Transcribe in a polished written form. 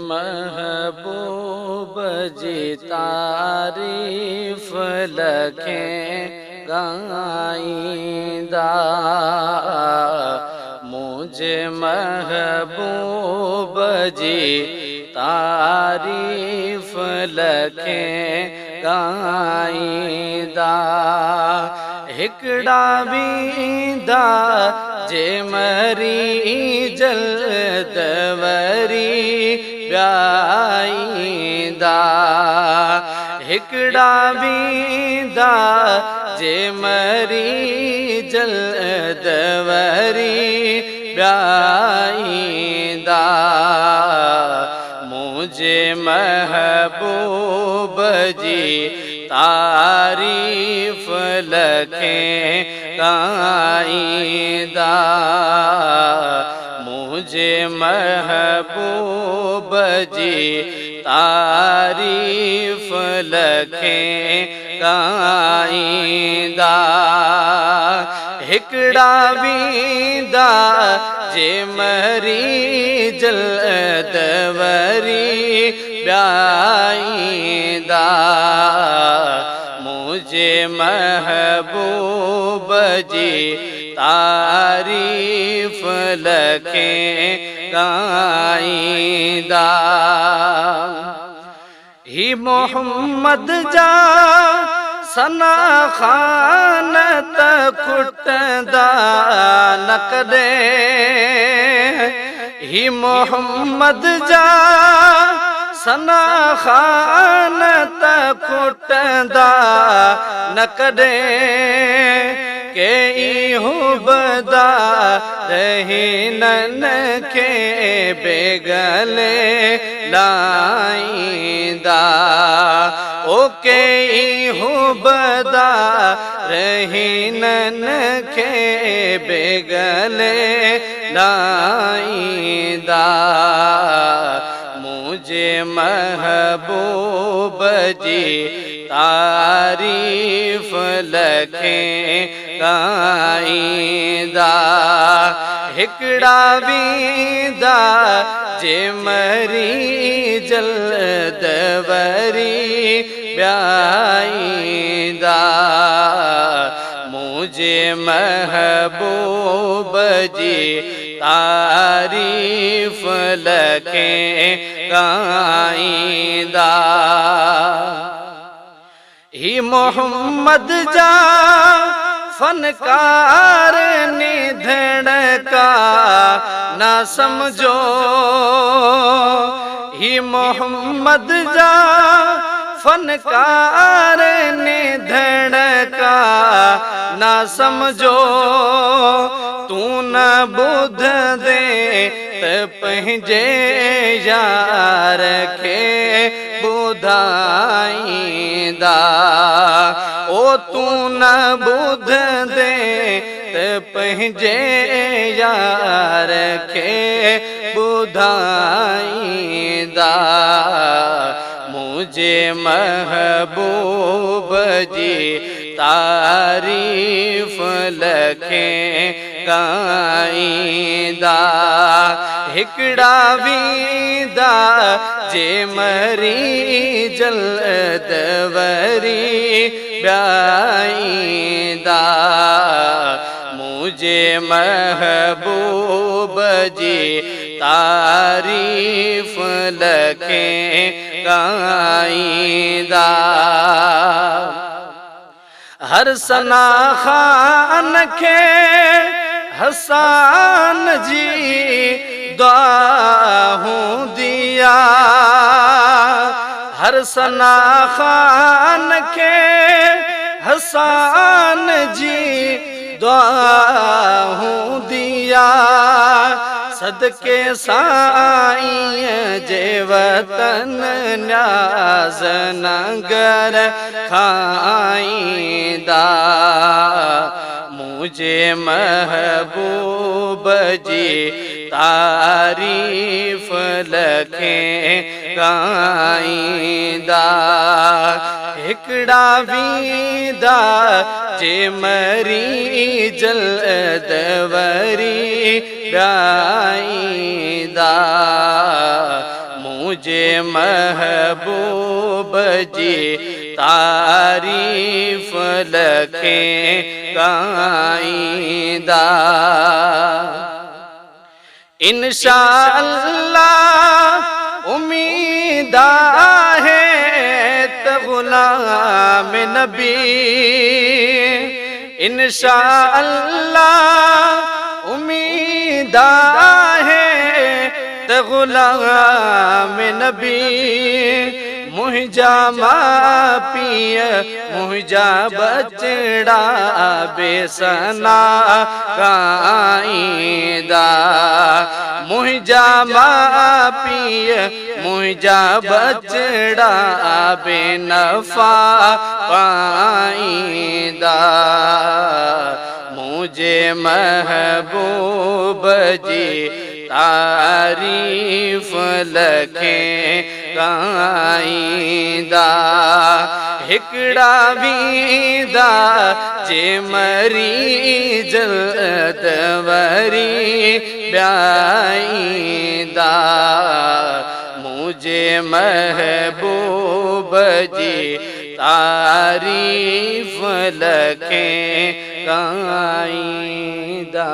محبوب جی تعریف لکھیں گائندہ، مجھے محبوب جی تعریف لکھیں گائندہ، ہکڑا ویندا جے مری جلدوری بیائیندا، ہکڑا ویندا جے مری جلدوری بیائیندا، مجھے محبوب جی تعریف لکھیں گائندہ، مجھے محبوب جی تعریف لکھیں گائندہ، ہکڑا ویندا جے مری جلدوری بیائیندا، مجھے محبوب جی تعریف لکھیں گائندہ، ہی محمد جا سنا خانت کھٹدا نکدے، ہی محمد جا سنا خانت کھٹدا نکدے، کہ ایہو بدا رہینن کے بیگلے لائندہ، او کہ ایہو بدا رہینن کے بیگلے لائندہ، مجھے محبوب جی تعریف لکھیں گائندہ، ہکڑا ویندا جے مری جلدوری بیائیندا، مجھے محبوب جی تعریف لکھیں گائندہ، ہی محمد جا فنکار ندھڑکا نہ سمجھو، ہی محمد جا فنکار ندھڑکا نہ سمجھو، تو نہ بدھ دے تے پنجے یار کے بدھائیندا، او تو نہ بدھ دے تے پنجے یار کے بدھائیندا، مجھے محبوب جی تعریف لکھیں گائندہ، ہکڑا ویندا جے مری جلدوری بیائیندا، مجھے محبوب جی تعریف لکھیں گائندہ، ہر ثنا خان کے حسان جی دعا ہوں دیا، ہر ثنا خان کے حسان جی دعا ہوں دیا، صدقے سائیں جے وطن نیاز نگر کھائندہ، مجھے محبوب جی تعریف لکھیں گائندہ، ہکڑا ویندا جے مری جلدوری بیائیندا، مجھے محبوب جی تعریف لکھیں گائیندہ انشاءاللہ امیدہ ہے تو غلام نبی انشاءاللہ امیدہ ہے تو غلام نبی مہجا ماں پیا مہجا بچڑا بے ثنا قائدہ مہجا ماں پیا مہجا بچڑا بے نفع قائدہ مجھے محبوب جی تعریف لکھیں گائیندہ ہکڑا ویندہ جے مری جلد وری بیائیندہ مجھے محبوب جی تعریف لکھیں گائیندہ